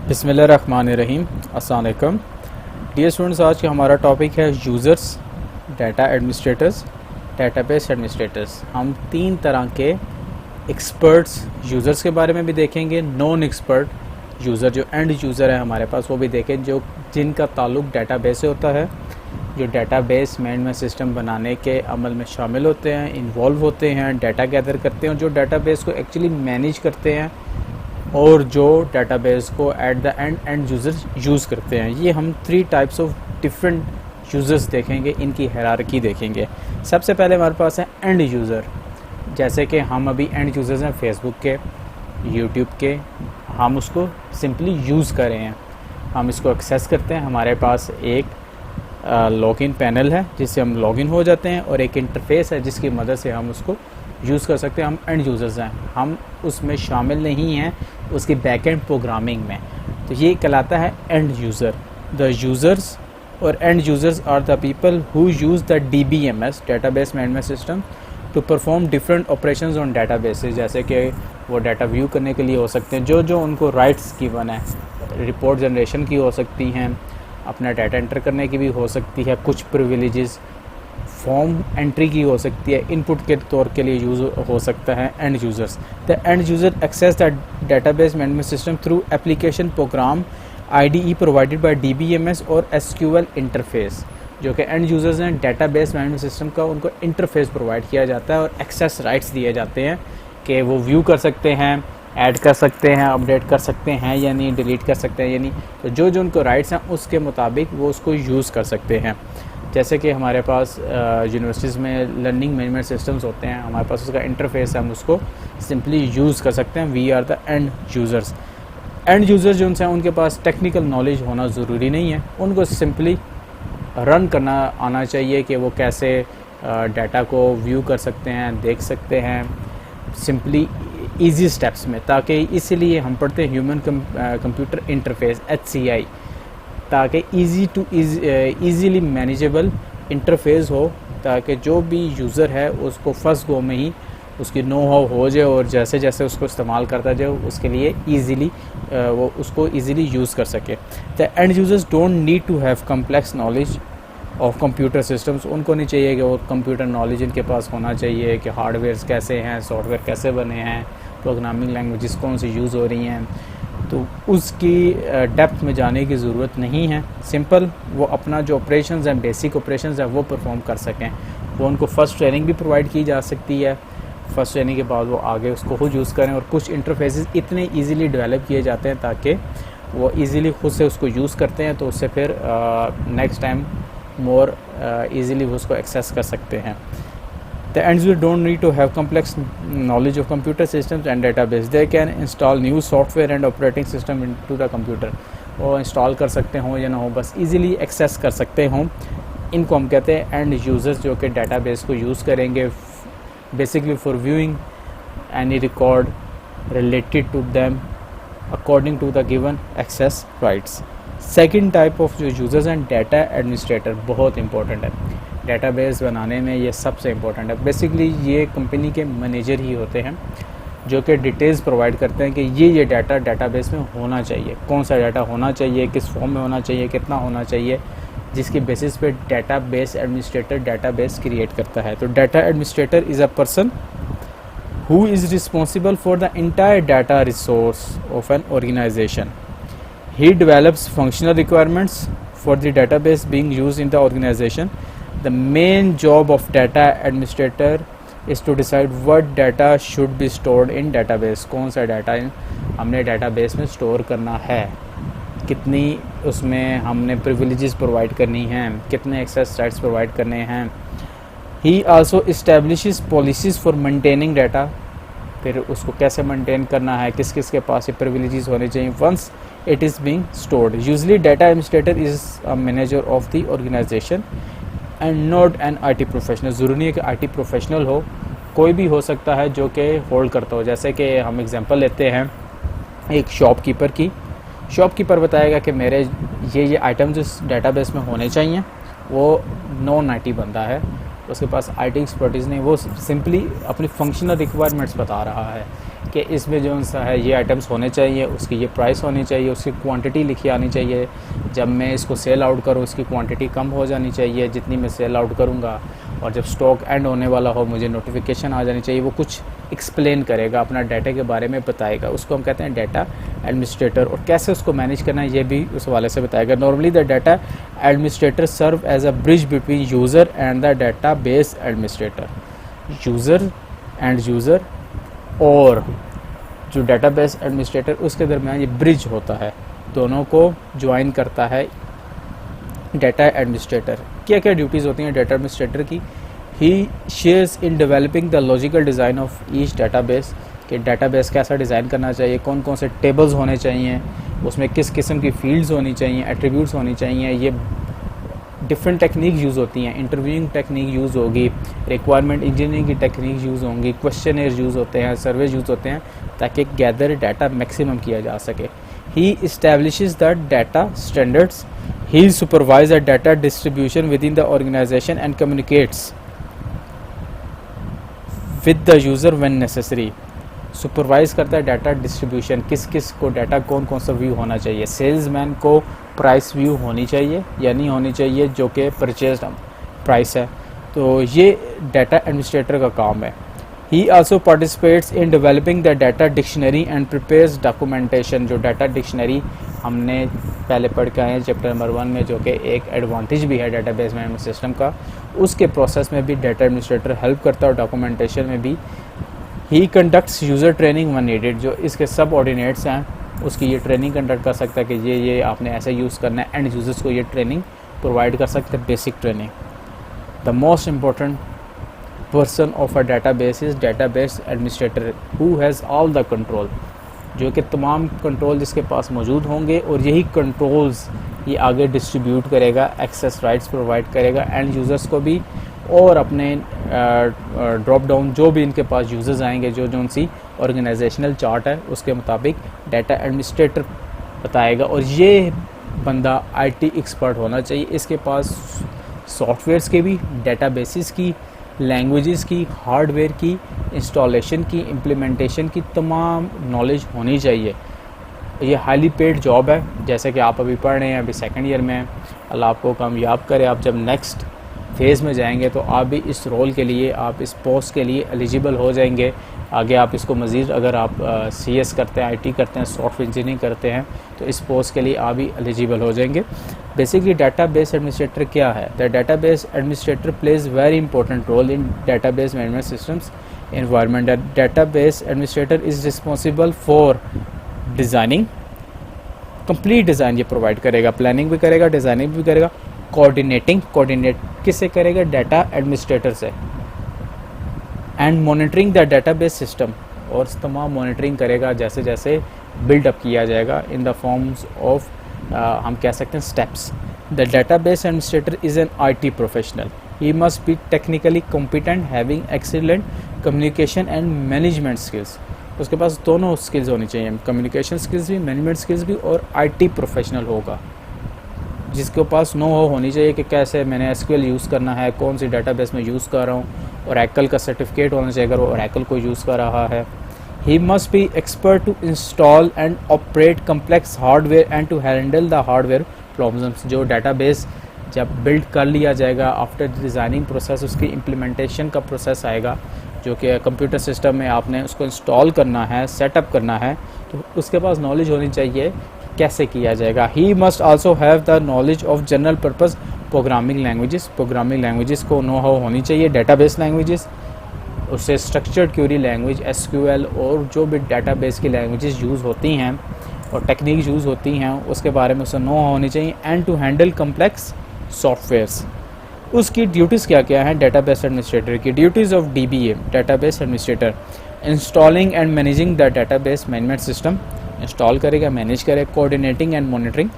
बिस्मिल्लाहिर्रहमानिर्रहीम। अस्सलाम वालेकुम डियर स्टूडेंट्स, आज का हमारा टॉपिक है users, data administrators, database administrators. हम तीन तरह के एक्सपर्ट्स यूज़र्स के बारे में भी देखेंगे, नॉन एक्सपर्ट यूज़र जो एंड यूज़र है हमारे पास वो भी देखें, जो जिनका ताल्लुक डेटाबेस से होता है, जो डेटाबेस मैनेजमेंट सिस्टम बनाने के अमल में शामिल होते हैं, इन्वॉल्व होते हैं, डाटा गैदर करते हैं और जो डेटाबेस को एक्चुअली मैनेज करते हैं और जो डेटाबेस को at the end users use करते हैं। ये हम three types of different users देखेंगे, इनकी हायरार्की देखेंगे। सबसे पहले हमारे पास है एंड यूज़र, जैसे कि हम अभी एंड यूज़र्स हैं फेसबुक के, यूट्यूब के। हम उसको सिंपली यूज़ कर रहे हैं, हम इसको एक्सेस करते हैं। हमारे पास एक लॉगिन पैनल है जिससे हम लॉगिन हो जाते हैं और एक इंटरफेस है जिसकी मदद से हम उसको यूज़ कर सकते हैं। हम एंड यूज़र्स हैं, हम उसमें शामिल नहीं हैं उसकी बैकएंड प्रोग्रामिंग में, तो ये कहलाता है एंड यूज़र। द यूज़र्स और end users are the people who use the DBMS database management system to perform different operations on databases. जैसे कि वो डाटा व्यू करने के लिए हो सकते हैं, जो जो उनको राइट्स गिवन है, रिपोर्ट जनरेशन की हो सकती हैं, अपना डाटा एंटर करने की भी हो सकती है, कुछ प्रिविलेजेस, फॉर्म एंट्री की हो सकती है, इनपुट के तौर के लिए यूज़ हो सकता है end users. The end user access the database management system through application program IDE provided by DBMS और SQL इंटरफेस। जो कि एंड यूज़र्स हैं, डेटाबेस मैनेजमेंट सिस्टम का उनको इंटरफेस प्रोवाइड किया जाता है और एक्सेस राइट्स दिए जाते हैं कि वो व्यू कर सकते हैं, ऐड कर सकते हैं, अपडेट कर सकते हैं या नहीं, डिलीट कर सकते हैं या नहीं। तो जो जो उनको राइट्स हैं उसके मुताबिक वो उसको यूज़ कर सकते हैं। जैसे कि हमारे पास यूनिवर्सिटीज़ में लर्निंग मैनेजमेंट सिस्टम्स होते हैं, हमारे पास उसका इंटरफेस है, हम उसको सिंपली यूज़ कर सकते हैं। We are the end users. End user जो उनसे उनके पास टेक्निकल नॉलेज होना ज़रूरी नहीं है, उनको सिंपली रन करना आना चाहिए कि वो कैसे डाटा को व्यू कर सकते हैं, देख सकते हैं सिंपली इजी स्टेप्स में। ताकि इसीलिए हम पढ़ते हैं ह्यूमन कंप्यूटर इंटरफेस HCI, ताकि easy to easily manageable interface हो, ताकि जो भी यूज़र है उसको फर्स्ट गो में ही उसकी नो हाउ हो जाए और जैसे जैसे उसको इस्तेमाल करता जाए उसके लिए ईज़िली वो उसको ईज़िली यूज़ कर सके। The end users don't need to have complex knowledge of computer systems. उनको नहीं चाहिए कि वो कंप्यूटर नॉलेज इनके पास होना चाहिए कि हार्डवेयर कैसे हैं, सॉफ्टवेयर कैसे बने हैं, प्रोग्रामिंग लैंग्वेजेस कौन सी यूज़ हो रही हैं, तो उसकी डेप्थ में जाने की ज़रूरत नहीं है। सिंपल वो अपना जो ऑपरेशंस हैं, बेसिक ऑपरेशंस हैं, वो परफॉर्म कर सकें। वो उनको फ़र्स्ट ट्रेनिंग भी प्रोवाइड की जा सकती है, फ़र्स्ट ट्रेनिंग के बाद वो आगे उसको खुद यूज़ करें। और कुछ इंटरफेसेस इतने ईज़िली डेवलप किए जाते हैं ताकि वो ईज़िली खुद से उसको यूज़ करते हैं, तो उससे फिर नेक्स्ट टाइम मोर ईज़िली उसको एक्सेस कर सकते हैं। The end user don't need to have complex knowledge of computer systems and database. They can install new software and operating system into the computer. वो इंस्टॉल कर सकते हों या ना हो, बस इजीली एक्सेस कर सकते हों। इनको हम कहते हैं एंड यूज़र्स, जो कि डेटाबेस को यूज़ करेंगे basically for viewing any record related to them according to the given access rights. Second type of जो यूज़र्स हैं, डाटा एडमिनिस्ट्रेटर, बहुत इंपॉर्टेंट है डेटाबेस बनाने में, ये सबसे इम्पोर्टेंट है। बेसिकली ये कंपनी के मैनेजर ही होते हैं जो कि डिटेल्स प्रोवाइड करते हैं कि ये डाटा डेटाबेस में होना चाहिए, कौन सा डाटा होना चाहिए, किस फॉर्म में होना चाहिए, कितना होना चाहिए, जिसके बेसिस पे डेटाबेस एडमिनिस्ट्रेटर डेटाबेस क्रिएट करता है। तो data administrator is a person who is responsible for the entire data resource of an organization. He develops functional requirements for the database being used in the organization. The main job of data administrator is to decide what data should be stored in database। कौन सा data हमने database में store करना है, कितनी उसमें हमने privileges provide करनी हैं, कितने एक्सेस राइट्स प्रोवाइड करने हैं। He also establishes policies for maintaining data। फिर उसको कैसे मेंटेन करना है, किस किस के पास ये प्रिविलेजेस होने चाहिए once it is being stored। Usually data administrator is a manager of the organization and not an IT professional. ज़रूरी नहीं है कि IT प्रोफेशनल हो, कोई भी हो सकता है जो कि होल्ड करता हो। जैसे कि हम एग्जांपल लेते हैं एक शॉपकीपर की। शॉपकीपर बताएगा कि मेरे ये आइटम्स इस डेटाबेस में होने चाहिए। वो नॉन IT बंदा है, उसके पास आईटी एक्सपर्टीज़ नहीं, वो सिंपली अपनी फंक्शनल रिक्वायरमेंट्स बता रहा है कि इसमें जो सा है ये आइटम्स होने चाहिए, उसकी ये प्राइस होनी चाहिए, उसकी क्वांटिटी लिखी आनी चाहिए, जब मैं इसको सेल आउट करूँ उसकी क्वांटिटी कम हो जानी चाहिए जितनी मैं सेल आउट करूँगा, और जब स्टॉक एंड होने वाला हो मुझे नोटिफिकेशन आ जानी चाहिए। वो कुछ एक्सप्लेन करेगा, अपना डाटा के बारे में बताएगा, उसको हम कहते हैं डाटा एडमिनिस्ट्रेटर। और कैसे उसको मैनेज करना है ये भी उस हवाले से बताएगा। Normally the data administrator serve as a bridge between user and the database administrator. User और जो डाटाबेस एडमिनिस्ट्रेटर उसके दरमियान ये ब्रिज होता है, दोनों को ज्वाइन करता है डाटा एडमिनिस्ट्रेटर। क्या क्या ड्यूटीज़ होती हैं डाटा एडमिनिस्ट्रेटर की? He shares in developing the logical design of each database, कि डाटाबेस कैसा डिज़ाइन करना चाहिए, कौन कौन से टेबल्स होने चाहिए, उसमें किस किस्म की फील्ड्स होनी चाहिए, एट्रीब्यूट्स होनी चाहिए। ये डिफरेंट टेक्निक यूज़ होती हैं, इंटरव्यूइंग टेक्निक यूज़ होगी, रिक्वायरमेंट इंजीनियरिंग की टेक्निक यूज़ होंगी, क्वेश्चनर यूज़ होते हैं, सर्वेज यूज़ होते हैं, ताकि गैदर डाटा मैक्सिमम किया जा सके। He establishes the data standards, he supervise the data distribution within the organisation and communicates with the user when necessary. Supervise करता है डाटा डिस्ट्रीब्यूशन, किस किस को डाटा कौन कौन सा व्यू होना चाहिए। सेल्समैन को प्राइस व्यू होनी चाहिए या नहीं होनी चाहिए, जो कि परचेज प्राइस है, तो ये डाटा एडमिनिस्ट्रेटर का काम है। ही also participates in developing the data dictionary and prepares documentation. जो डाटा डिक्शनरी हमने पहले पढ़ के आए हैं चैप्टर नंबर 1 में, जो कि एक एडवांटेज भी है डाटाबेस मैनेजमेंट सिस्टम का, उसके प्रोसेस में भी डाटा एडमिनिस्ट्रेटर हेल्प करता है और डॉक्यूमेंटेशन में भी। He conducts user training when needed, जो इसके सब ऑर्डिनेट्स हैं उसकी ये ट्रेनिंग कंडक्ट कर सकता है कि ये आपने ऐसे यूज़ करना है, एंड यूज़र्स को ये ट्रेनिंग प्रोवाइड कर सकते हैं, basic training. The most important person of a database is database administrator who has all the control, जो कि तमाम कंट्रोल जिसके पास मौजूद होंगे, और यही कंट्रोल्स ये आगे डिस्ट्रीब्यूट करेगा, एक्सेस राइट्स प्रोवाइड करेगा एंड यूज़र्स को भी, और अपने ड्रॉप डाउन जो भी इनके पास यूज़र्स आएंगे, जो सी ऑर्गेनाइजेशनल चार्ट है उसके मुताबिक डाटा एडमिनिस्ट्रेटर बताएगा। और ये बंदा आईटी एक्सपर्ट होना चाहिए, इसके पास सॉफ्टवेयर्स के भी, डेटाबेसिस की, लैंग्वेजेस की, हार्डवेयर की, इंस्टॉलेशन की, इम्प्लीमेंटेशन की तमाम नॉलेज होनी चाहिए। ये हाईली पेड जॉब है, जैसे कि आप अभी पढ़ रहे हैं, अभी सेकंड ईयर में, अल्लाह आपको कामयाब करे। आप जब नेक्स्ट फेज़ में जाएंगे तो आप भी इस रोल के लिए, आप इस पोस्ट के लिए एलिजिबल हो जाएंगे। आगे आप इसको मज़ीद अगर आप सीएस करते हैं, आईटी करते हैं, सॉफ्टवेयर इंजीनियरिंग करते हैं, तो इस पोस्ट के लिए आप भी एलिजिबल हो जाएंगे। बेसिकली डाटाबेस एडमिनिस्ट्रेटर क्या है? The database administrator plays very important role in database management systems environment. The database administrator is responsible for designing, complete design ये प्रोवाइड करेगा, प्लानिंग भी करेगा, डिज़ाइनिंग भी करेगा, कोऑर्डिनेट किससे करेगा? डाटा एडमिनिस्ट्रेटर से, and monitoring the database system, और तमाम मॉनिटरिंग करेगा जैसे जैसे बिल्डअप किया जाएगा इन द फॉर्म्स ऑफ हम कह सकते हैं steps. The database administrator is an IT professional, he must be technically competent, having excellent communication and management skills। उसके पास दोनों स्किल्स होनी चाहिए, कम्युनिकेशन स्किल्स भी, मैनेजमेंट स्किल्स भी, और IT प्रोफेशनल होगा जिसके पास नो होनी चाहिए कि कैसे मैंने SQL यूज़ करना है, कौन सी डाटाबेस में यूज़ कर रहा हूँ, और Oracle का सर्टिफिकेट होना चाहिए अगर वो Oracle को यूज़ कर रहा है। He must be expert to install and operate complex hardware and to handle the hardware problems। जो डाटाबेस जब बिल्ड कर लिया जाएगा, आफ्टर डिज़ाइनिंग प्रोसेस उसकी इम्प्लीमेंटेशन का प्रोसेस आएगा, जो कि कंप्यूटर सिस्टम में आपने उसको इंस्टॉल करना है, सेटअप करना है, तो उसके पास नॉलेज होनी चाहिए कैसे किया जाएगा। He must also have the knowledge of general purpose programming languages को नो हाउ होनी चाहिए, डेटाबेस लैंग्वेजेस, उससे स्ट्रक्चर्ड क्वेरी लैंग्वेज SQL, और जो भी डाटाबेस की लैंग्वेजेस यूज़ होती हैं और टेक्निक यूज़ होती हैं उसके बारे में उसे नो होनी चाहिए। And to handle complex softwares. उसकी ड्यूटीज़ क्या क्या हैं डाटाबेस एडमिनिस्ट्रेटर की? Duties of DBA database administrator, installing and managing the database management system, install करेगा, मैनेज करेगा, coordinating and monitoring,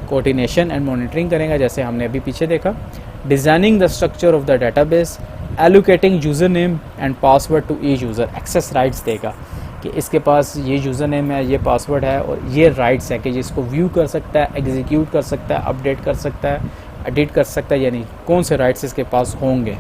coordination and monitoring करेगा जैसे हमने अभी पीछे देखा, designing the structure of the database, allocating user name and password to each user, access rights देगा कि इसके पास ये यूज़र नेम है, ये पासवर्ड है, और ये राइट्स है कि जिसको व्यू कर सकता है, एग्जीक्यूट कर सकता है, अपडेट कर सकता है, एडिट कर सकता है, यानी कौन से राइट्स इसके पास होंगे।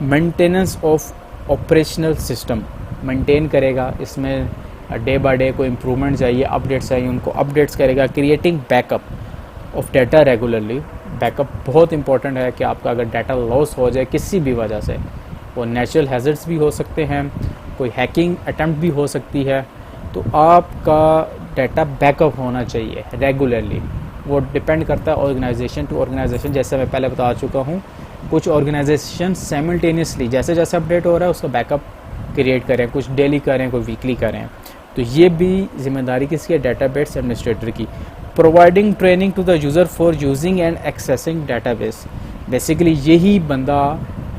Maintenance of operational system maintain करेगा, इसमें डे बाय डे कोई इम्प्रूवमेंट चाहिए, अपडेट्स चाहिए, उनको अपडेट्स करेगा। Creating backup of data regularly, backup बहुत इंपॉर्टेंट है कि आपका अगर डाटा लॉस हो जाए किसी भी वजह से, वो नेचुरल हैज़र्ड्स भी हो सकते हैं, कोई हैकिंग अटैम्प्ट भी हो सकती है, तो आपका डाटा बैकअप होना चाहिए रेगुलरली। वो डिपेंड करता है ऑर्गेनाइजेशन टू ऑर्गेनाइजेशन, जैसे मैं पहले बता चुका हूँ। कुछ ऑर्गेनाइजेशन साइमल्टेनियसली जैसे जैसे अपडेट हो रहा है उसका बैकअप क्रिएट करें, कुछ डेली करें, कोई वीकली करें। तो ये भी जिम्मेदारी किसकी है? डेटाबेस एडमिनिस्ट्रेटर की। Providing training to the user for using and accessing database, basically यही बंदा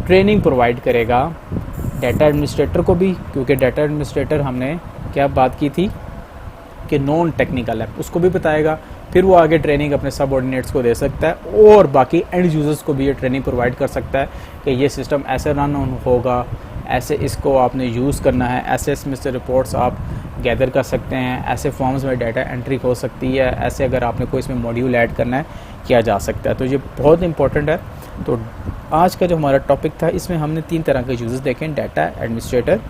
ट्रेनिंग प्रोवाइड करेगा डाटा एडमिनिस्ट्रेटर को भी, क्योंकि डाटा एडमिनिस्ट्रेटर हमने क्या बात की थी कि नॉन टेक्निकल है, उसको भी बताएगा। फिर वो आगे ट्रेनिंग अपने सबऑर्डिनेट्स को दे सकता है और बाकी एंड यूज़र्स को भी ये ट्रेनिंग प्रोवाइड कर सकता है कि ये सिस्टम ऐसे रन होगा, ऐसे इसको आपने यूज़ करना है, ऐसे इसमें से रिपोर्ट्स आप गैदर कर सकते हैं, ऐसे फॉर्म्स में डाटा एंट्री हो सकती है, ऐसे अगर आपने कोई इसमें मॉड्यूल ऐड करना है किया जा सकता है। तो ये बहुत इंपॉर्टेंट है। तो आज का जो हमारा टॉपिक था इसमें हमने 3 तरह के यूज़र्स देखे, data administrator,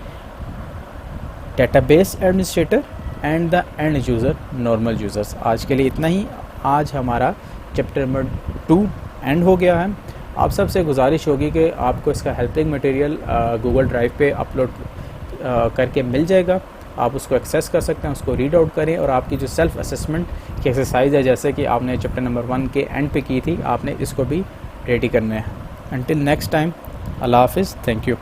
database administrator and the end user, normal users. आज के लिए इतना ही। आज हमारा चैप्टर नंबर 2 एंड हो गया है। आप सबसे गुजारिश होगी कि आपको इसका हेल्पिंग मटेरियल गूगल ड्राइव पे अपलोड करके मिल जाएगा, आप उसको एक्सेस कर सकते हैं, उसको रीड आउट करें और आपकी जो सेल्फ असेसमेंट की एक्सरसाइज है, जैसे कि आपने चैप्टर नंबर 1 के एंड पे की थी, आपने इसको भी रेडी करना है। अंटिल नेक्स्ट टाइम, अल्लाह हाफिज़, थैंक यू।